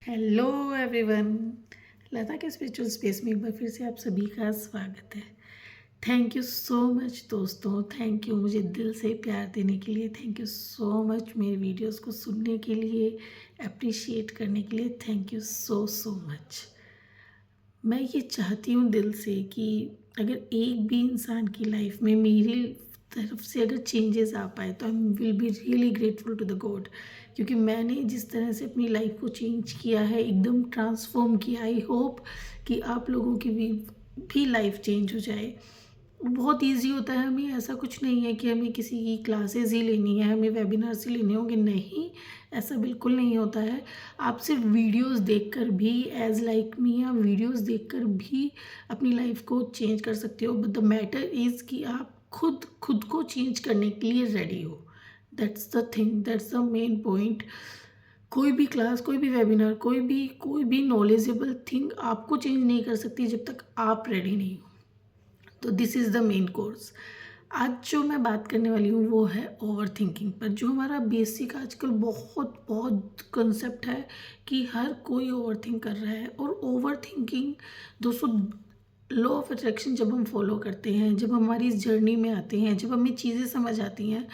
Hello everyone. लता के spiritual space में एक बार फिर से आप सभी का स्वागत है। थैंक यू सो मच दोस्तों, थैंक यू मुझे दिल से प्यार देने के लिए, थैंक यू सो मच मेरे वीडियोस को सुनने के लिए, अप्रिशिएट करने के लिए। Thank you so so much. मैं ये चाहती हूँ दिल से कि अगर एक भी इंसान की लाइफ में मेरी तरफ से अगर चेंजेस आ पाए तो I will be really grateful to the god, क्योंकि मैंने जिस तरह से अपनी लाइफ को चेंज किया है, एकदम ट्रांसफॉर्म किया। आई होप कि आप लोगों की भी लाइफ चेंज हो जाए। बहुत इजी होता है, हमें ऐसा कुछ नहीं है कि हमें किसी की क्लासेस ही लेनी है, हमें वेबिनार्स ही लेने होंगे। नहीं, ऐसा बिल्कुल नहीं होता है। आप सिर्फ वीडियोस देखकर भी, एज लाइक मी, या वीडियोस देखकर भी अपनी लाइफ को चेंज कर सकते हो। बट द मैटर इज़ कि आप खुद को चेंज करने के लिए रेडी हो। That's the thing, that's the main point. कोई भी क्लास, कोई भी वेबिनार, कोई भी नॉलेजेबल थिंग आपको चेंज नहीं कर सकती जब तक आप रेडी नहीं हो। तो this is the main course. आज जो मैं बात करने वाली हूँ वो है ओवर थिंकिंग पर, जो हमारा बेसिक आजकल बहुत बहुत कंसेप्ट है कि हर कोई ओवर थिंक कर रहा है। और ओवर थिंकिंग दोस्तों, लॉ ऑफ अट्रैक्शन जब हम फॉलो करते हैं, जब हमारी इस जर्नी में आते हैं, जब हमें चीज़ें समझ आती हैं,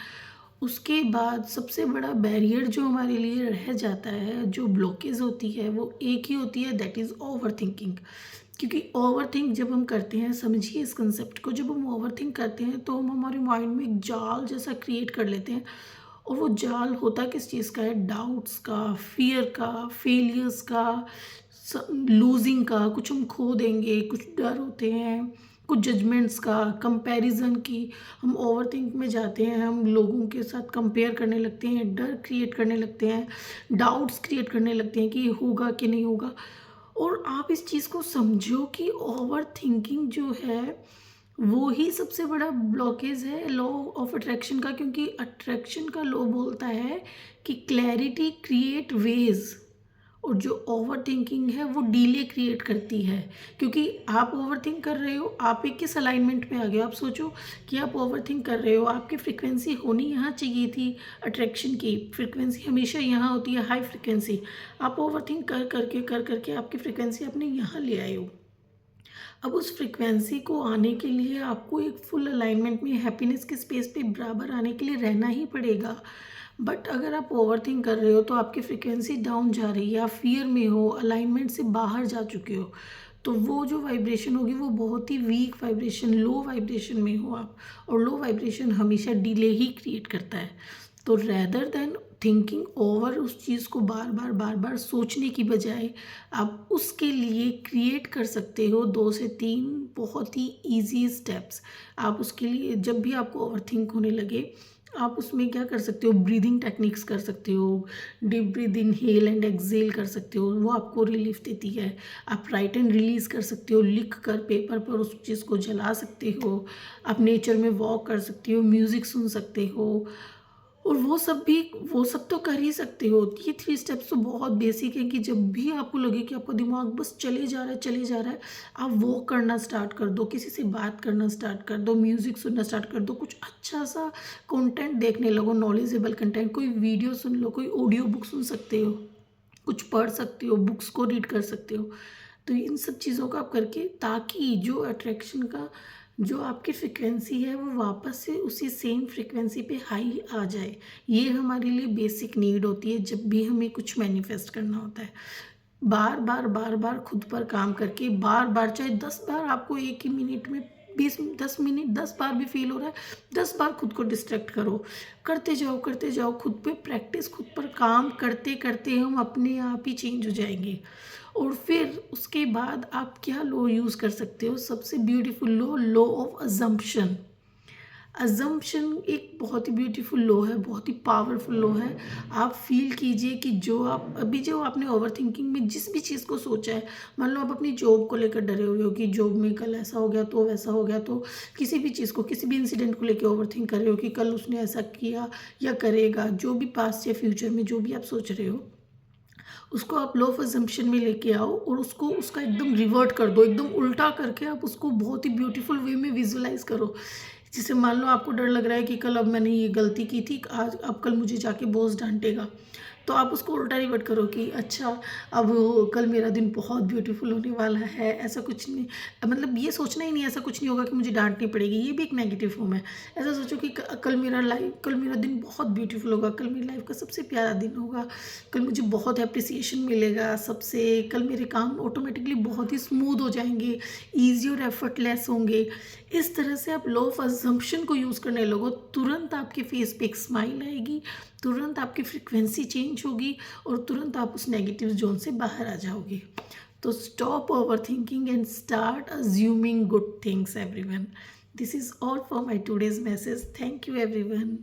उसके बाद सबसे बड़ा बैरियर जो हमारे लिए रह जाता है, जो ब्लॉकेज होती है, वो एक ही होती है, दैट इज़ ओवर थिंकिंग। क्योंकि ओवर थिंक जब हम करते हैं, समझिए इस कंसेप्ट को, जब हम ओवर थिंक करते हैं तो हम हमारे माइंड में एक जाल जैसा क्रिएट कर लेते हैं। और वो जाल होता किस चीज़ का है? डाउट्स का, फियर का, फेलियर्स का, लूजिंग का। कुछ हम खो देंगे, कुछ डर होते हैं, कुछ जजमेंट्स का, कंपैरिजन की। हम ओवर थिंक में जाते हैं, हम लोगों के साथ कंपेयर करने लगते हैं, डर क्रिएट करने लगते हैं, डाउट्स क्रिएट करने लगते हैं कि ये होगा कि नहीं होगा। और आप इस चीज़ को समझो कि ओवर थिंकिंग जो है वो ही सबसे बड़ा ब्लॉकेज है लॉ ऑफ अट्रैक्शन का। क्योंकि अट्रैक्शन का लॉ बोलता है कि क्लैरिटी क्रिएट वेज, और जो ओवर थिंकिंग है वो डीले क्रिएट करती है। क्योंकि आप ओवर थिंक कर रहे हो, आप एक किस अलाइनमेंट में आ गए हो। आप सोचो कि आप ओवर थिंक कर रहे हो, आपकी फ्रिक्वेंसी होनी यहाँ चाहिए थी। अट्रैक्शन की फ्रिक्वेंसी हमेशा यहाँ होती है, हाई फ्रिक्वेंसी। आप ओवर थिंक कर करके आपकी फ्रिक्वेंसी अपने यहाँ ले आए हो। अब उस फ्रिक्वेंसी को आने के लिए आपको एक फुल अलाइनमेंट में, हैप्पीनेस के स्पेस पे बराबर आने के लिए रहना ही पड़ेगा। बट अगर आप ओवरथिंक कर रहे हो तो आपकी फ्रिक्वेंसी डाउन जा रही है, आप फियर में हो, अलाइनमेंट से बाहर जा चुके हो, तो वो जो वाइब्रेशन होगी वो बहुत ही वीक वाइब्रेशन, लो वाइब्रेशन में हो आप। और लो वाइब्रेशन हमेशा डिले ही क्रिएट करता है। तो रैदर देन थिंकिंग ओवर, उस चीज़ को बार बार सोचने की बजाय आप उसके लिए क्रिएट कर सकते हो 2 से 3 बहुत ही ईजी स्टेप्स। आप उसके लिए जब भी आपको ओवर थिंक होने लगे, आप उसमें क्या कर सकते हो? ब्रीदिंग टेक्निक्स कर सकते हो, deep breathe inhale and exhale कर सकते हो, वो आपको रिलीफ देती है। आप राइट एंड रिलीज़ कर सकते हो, लिख कर पेपर पर उस चीज़ को जला सकते हो। आप नेचर में वॉक कर सकते हो, म्यूज़िक सुन सकते हो, और वो सब तो कर ही सकते हो। ये 3 स्टेप्स तो बहुत बेसिक है कि जब भी आपको लगे कि आपका दिमाग बस चले जा रहा है, आप वॉक करना स्टार्ट कर दो, किसी से बात करना स्टार्ट कर दो, म्यूज़िक सुनना स्टार्ट कर दो, कुछ अच्छा सा कंटेंट देखने लगो, नॉलेजेबल कंटेंट, कोई वीडियो सुन लो, कोई ऑडियो बुक सुन सकते हो, कुछ पढ़ सकते हो, बुक्स को रीड कर सकते हो। तो इन सब चीज़ों को आप करके, ताकि जो अट्रैक्शन का जो आपकी फ्रिक्वेंसी है वो वापस से उसी सेम फ्रिक्वेंसी पे हाई आ जाए। ये हमारे लिए बेसिक नीड होती है जब भी हमें कुछ मैनिफेस्ट करना होता है। बार बार खुद पर काम करके, बार बार, चाहे 10 बार आपको एक ही मिनट में, 10 मिनट 10 बार भी फील हो रहा है, 10 बार खुद को डिस्ट्रैक्ट करो। करते जाओ, खुद पे प्रैक्टिस, खुद पर काम करते करते हम अपने आप ही चेंज हो जाएंगे। और फिर उसके बाद आप क्या लॉ यूज़ कर सकते हो? सबसे beautiful law, law of assumption. Assumption एक बहुत ही ब्यूटीफुल लॉ है, बहुत ही पावरफुल लॉ है। आप फील कीजिए कि जो आपने ओवर थिंकिंग में जिस भी चीज़ को सोचा है, मान लो आप अपनी जॉब को लेकर डरे हुए हो कि जॉब में कल ऐसा हो गया तो वैसा हो गया, तो किसी भी चीज़ को, किसी भी इंसिडेंट को लेकर ओवर थिंक कर रहे हो कि कल उसने ऐसा किया या करेगा, जो भी पास्ट या फ्यूचर में जो भी आप सोच रहे हो, उसको आप लॉ ऑफ अजम्पशन में लेके आओ और उसको, उसका एकदम रिवर्ट कर दो, एकदम उल्टा करके आप उसको बहुत ही ब्यूटीफुल वे में विजुलाइज करो। जैसे मान लो आपको डर लग रहा है कि कल अब मैंने ये गलती की थी, आज अब कल मुझे जाके बॉस डांटेगा, तो आप उसको उल्टा रिवर्ट करो कि अच्छा अब कल मेरा दिन बहुत ब्यूटीफुल होने वाला है, ऐसा कुछ नहीं, मतलब ये सोचना ही नहीं ऐसा कुछ नहीं होगा कि मुझे डांटनी पड़ेगी, ये भी एक नेगेटिव फॉर्म है। ऐसा सोचो कि कल मेरा दिन बहुत ब्यूटीफुल होगा, कल मेरी लाइफ का सबसे प्यारा दिन होगा, कल मुझे बहुत अप्रिसिएशन मिलेगा सबसे, कल मेरे काम ऑटोमेटिकली बहुत ही स्मूथ हो जाएंगे, ईजी और एफर्टलेस होंगे। इस तरह से आप लॉ ऑफ अजम्पशन को यूज़ करने लगो, तुरंत आपके फेस पे एक स्माइल आएगी, तुरंत आपकी फ्रिक्वेंसी चेंज होगी और तुरंत आप उस नेगेटिव जोन से बाहर आ जाओगे। तो stop over thinking and start assuming good things everyone. This is all for my today's message. Thank you everyone.